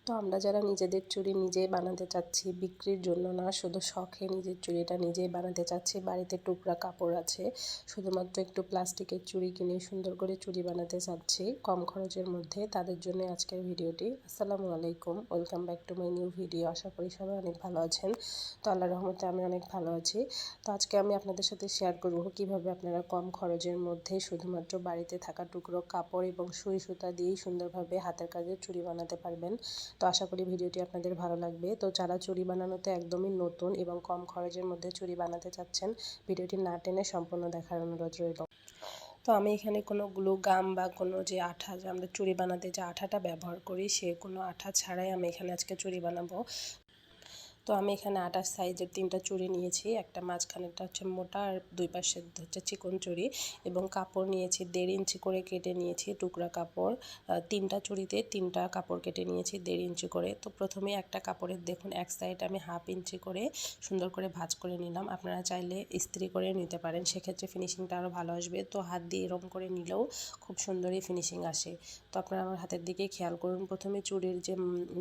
তো আমরা যারা নিজেদের চুড়ি নিজেই বানাতে চাচ্ছি, বিক্রির জন্য না, শুধু শখে নিজের চুড়িটা নিজেই বানাতে চাচ্ছি, বাড়িতে টুকরা কাপড় আছে, শুধুমাত্র একটু প্লাস্টিকের চুড়ি কিনে সুন্দর করে চুড়ি বানাতে চাচ্ছি কম খরচের মধ্যে, তাদের জন্য আজকের ভিডিওটি। আসসালামু আলাইকুম, welcome back to my new video. আশা করি সবাই অনেক ভালো আছেন। তো আল্লাহর রহমতে আমি অনেক ভালো আছি। তো আজকে আমি আপনাদের সাথে শেয়ার করব কিভাবে আপনারা কম খরচের মধ্যে শুধুমাত্র বাড়িতে থাকা টুকরো কাপড় এবং সুই সুতা দিয়েই সুন্দরভাবে হাতের কাজে চুড়ি বানাতে পারবেন। তো আশা করি ভিডিওটি আপনাদের ভালো লাগবে। তো যারা চুড়ি বানানোতে একদমই নতুন এবং কম খরচের মধ্যে চুড়ি বানাতে চাচ্ছেন, ভিডিওটি না টেনে সম্পূর্ণ দেখার অনুরোধ রইল। তো আমি এখানে কোনো গ্লু গাম বা কোনো যে আঠা, যে আমরা চুড়ি বানাতে যে আঠাটা ব্যবহার করি, সে কোনো আঠা ছাড়াই আমি এখানে আজকে চুড়ি বানাবো। তো আমি এখানে 28 সাইজের 3টা চুড়ি নিয়েছি, একটা মাঝখানেরটা হচ্ছে মোটা আর দুই পাশে হচ্ছে চিকন চুড়ি, এবং কাপড় নিয়েছি 1.5 ইঞ্চি করে কেটে নিয়েছি টুকরা কাপড়। 3টা চুড়িতে 3টা কাপড় কেটে নিয়েছি 1.5 ইঞ্চি করে। তো প্রথমে একটা কাপড়ের দেখুন এক সাইড আমি 1/2 ইঞ্চি করে সুন্দর করে ভাঁজ করে নিলাম। আপনারা চাইলে ইস্ত্রি করে নিতে পারেন, সেক্ষেত্রে ফিনিশিংটা আরও ভালো আসবে। তো হাত দিয়ে এরকম করে নিলেও খুব সুন্দরই ফিনিশিং আসে। তো আপনারা আমার হাতের দিকে খেয়াল করুন। প্রথমে চুড়ির যে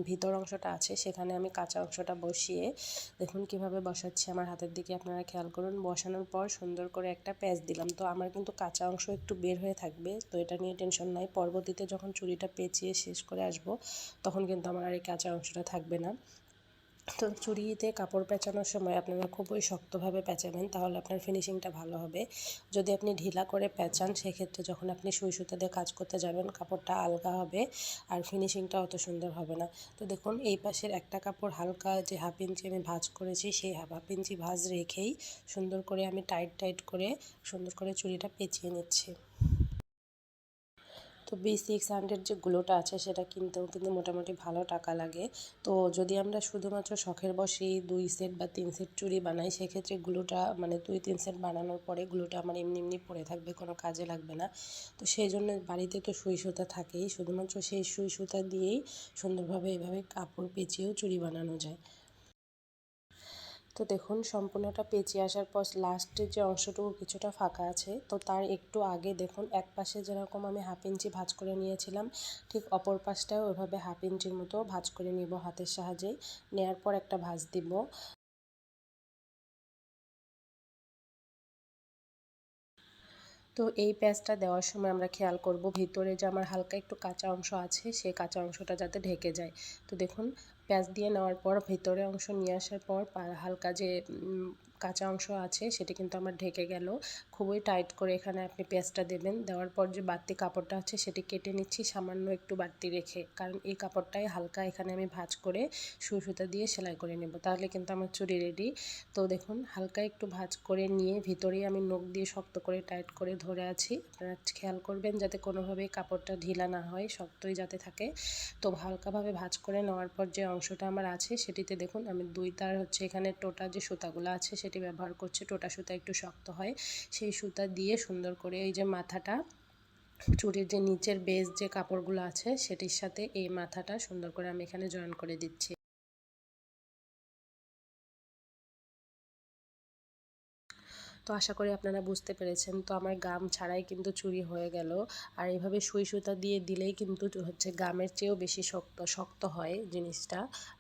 ভিতর অংশটা আছে সেখানে আমি কাঁচা অংশটা বসিয়ে, দেখুন কিভাবে বসাচ্ছি, আমার হাতের দিকে আপনারা খেয়াল করুন। বসানোর পর সুন্দর করে একটা প্যাচ দিলাম। তো আমার কিন্তু কাঁচা অংশ একটু বের হয়ে থাকবে, তো এটা নিয়ে টেনশন নাই। পরবর্তীতে যখন চুড়িটা পেঁচিয়ে শেষ করে আসব, তখন কিন্তু আমার আর এই কাঁচা অংশটা থাকবে না। তো চুড়িতে কাপড় পেঁচানোর সময় আপনারা খুবই শক্তভাবে পেঁচাবেন, তাহলে আপনার ফিনিশিংটা ভালো হবে। যদি আপনি ঢিলা করে পেঁচান, সেক্ষেত্রে যখন আপনি সুই সুতা দিয়ে কাজ করতে যাবেন, কাপড়টা আলগা হবে আর ফিনিশিংটা অত সুন্দর হবে না। তো দেখুন এই পাশের একটা কাপড় হালকা যে 1/2 ইঞ্চি আমি ভাঁজ করেছি, সেই 1/2 ইঞ্চি ভাঁজ রেখেই সুন্দর করে আমি টাইট করে সুন্দর করে চুড়িটা পেঁচিয়ে নিচ্ছি। তো B600 যে গ্লুটা আছে সেটা কিনতেও কিন্তু মোটামুটি ভালো টাকা লাগে। তো যদি আমরা শুধুমাত্র শখের বশেই 2 সেট বা 3 সেট চুড়ি বানাই, সেক্ষেত্রে গ্লুটা মানে 2-3 সেট বানানোর পরে গ্লুটা আমার এমনি পড়ে থাকবে, কোনো কাজে লাগবে না। তো সেই জন্য বাড়িতে তো সুই সুতা থাকেই, শুধুমাত্র সেই সুই সুতা দিয়েই সুন্দরভাবে এভাবে কাপড় পেঁচিয়েও চুড়ি বানানো যায়। তো দেখুন সম্পূর্ণটা পেঁচিয়ে আসার পর লাস্টের যে অংশটুকু কিছুটা ফাঁকা আছে, তো তার একটু আগে দেখুন এক পাশে যেরকম আমি 1/2 ইঞ্চি ভাঁজ করে নিয়েছিলাম, ঠিক অপর পাশটাও ওইভাবে 1/2 ইঞ্চির মতো ভাঁজ করে নিব হাতের সাহায্যে। নেয়ার পর একটা ভাঁজ দিব। তো এই পেঁয়াজটা দেওয়ার সময় আমরা খেয়াল করব ভিতরে যে আমার হালকা একটু কাঁচা অংশ আছে, সেই কাঁচা অংশটা যাতে ঢেকে যায়। তো দেখুন পেঁয়াজ দিয়ে নেওয়ার পর ভিতরে অংশ নিয়ে আসার পর হালকা যে কাঁচা অংশ আছে সেটি কিন্তু আমার ঢেকে গেল। খুবই টাইট করে এখানে আপনি পেঁয়াজটা দেবেন। দেওয়ার পর যে বাড়তি কাপড়টা আছে সেটি কেটে নিচ্ছি সামান্য একটু বাড়তি রেখে, কারণ এই কাপড়টাই হালকা এখানে আমি ভাঁজ করে সুই সুতা দিয়ে সেলাই করে নেব, তাহলে কিন্তু আমার চুড়ি রেডি। তো দেখুন হালকা একটু ভাঁজ করে নিয়ে ভিতরেই আমি নখ দিয়ে শক্ত করে টাইট করে ধরে আছি। আপনারা খেয়াল করবেন যাতে কোনোভাবেই কাপড়টা ঢিলা না হয়, শক্তই যাতে থাকে। তো হালকাভাবে ভাঁজ করে নেওয়ার পর যে অংশটা আমার আছে সেটিতে দেখুন আমি 2 তার হচ্ছে এখানে টোটা যে সুতাগুলো আছে সেটি ব্যবহার করছি। টোটা সুতা একটু শক্ত হয়, সেই সুতা দিয়ে সুন্দর করে এই যে মাথাটা, চুড়ির যে নিচের বেস যে কাপড়গুলো আছে সেটির সাথে এই মাথাটা সুন্দর করে আমি এখানে জয়েন করে দিচ্ছি। তো আশা করি আপনারা বুঝতে পেরেছেন। তো আমার গাম ছাড়াই কিন্তু চুড়ি হয়ে গেল। আর এভাবে সুই সুতা দিয়ে দিলেই কিন্তু হচ্ছে গামের চেয়েও বেশি শক্ত হয় জিনিসটা,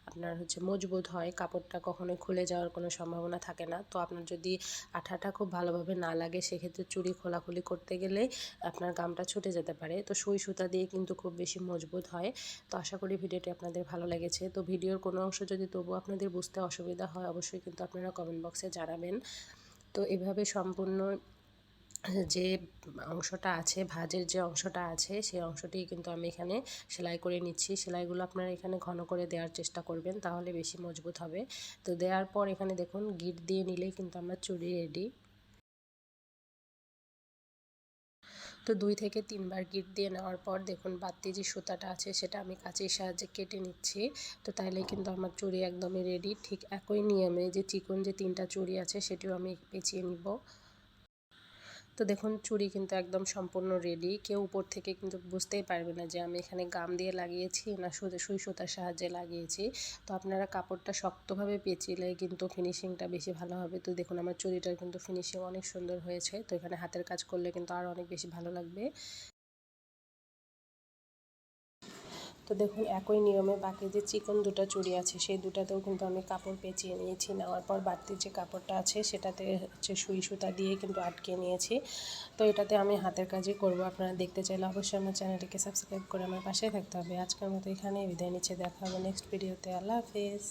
আপনার হচ্ছে মজবুত হয়, কাপড়টা কখনোই খুলে যাওয়ার কোনো সম্ভাবনা থাকে না। তো আপনার যদি আঠাটা খুব ভালোভাবে না লাগে, সেক্ষেত্রে চুড়ি খোলাখুলি করতে গেলে আপনার গামটা ছুটে যেতে পারে। তো সুই সুতা দিয়ে কিন্তু খুব বেশি মজবুত হয়। তো আশা করি ভিডিওটি আপনাদের ভালো লেগেছে। তো ভিডিওর কোনো অংশ যদি তবুও আপনাদের বুঝতে অসুবিধা হয়, অবশ্যই কিন্তু আপনারা কমেন্ট বক্সে জানাবেন। তো এভাবে সম্পূর্ণ যে অংশটা আছে, ভাঁজের যে অংশটা আছে, সেই অংশটি কিন্তু আমি এখানে সেলাই করে নিচ্ছি। সেলাইগুলো আপনারা এখানে ঘন করে দেওয়ার চেষ্টা করবেন, তাহলে বেশি মজবুত হবে। তো দেওয়ার পর এখানে দেখুন গিট দিয়ে নিলেই কিন্তু আমরা চুড়ি রেডি। তো 2 থেকে 3 বার গিট দিয়ে নেওয়ার পর দেখুন বাড়তি যে সুতাটা আছে সেটা আমি কাঁচির সাহায্যে কেটে নিচ্ছি। তো তাইলে কিন্তু আমার চুড়ি একদমই রেডি। ঠিক একই নিয়মে যে চিকন যে 3টা চুড়ি আছে সেটিও আমি পেঁচিয়ে নিব। তো দেখুন চুড়ি কিন্তু একদম সম্পূর্ণ রেডি। কেউ উপর থেকে কিন্তু বুঝতেই পারবে না যে আমি এখানে গাম দিয়ে লাগিয়েছি না শুধু সুই সুতার সাহায্যে লাগিয়েছি। তো আপনারা কাপড়টা শক্তভাবে পেঁচিলে কিন্তু ফিনিশিংটা বেশি ভালো হবে। তো দেখুন আমার চুড়িটার কিন্তু ফিনিশিং অনেক সুন্দর হয়েছে। তো এখানে হাতের কাজ করলে কিন্তু আরও অনেক বেশি ভালো লাগবে। তো তো দেখুন একই নিয়মে বাকি যে চিকন দুটো চুড়ি আছে সেই দুটাতেও কিন্তু আমি কাপড় পেঁচিয়ে নিয়েছি। নেওয়ার পর বাড়তি যে কাপড়টা আছে সেটাতে হচ্ছে সুই সুতা দিয়ে কিন্তু আটকে নিয়েছি। তো এটাতে আমি হাতের কাজই করব। আপনারা দেখতে চাইলে অবশ্যই আমার চ্যানেলটিকে সাবস্ক্রাইব করে আমার পাশে থাকতে হবে। আজকের মতো এখানেই বিদায় নিচ্ছি, দেখা হবে নেক্সট ভিডিওতে। আল্লাহ হাফেজ।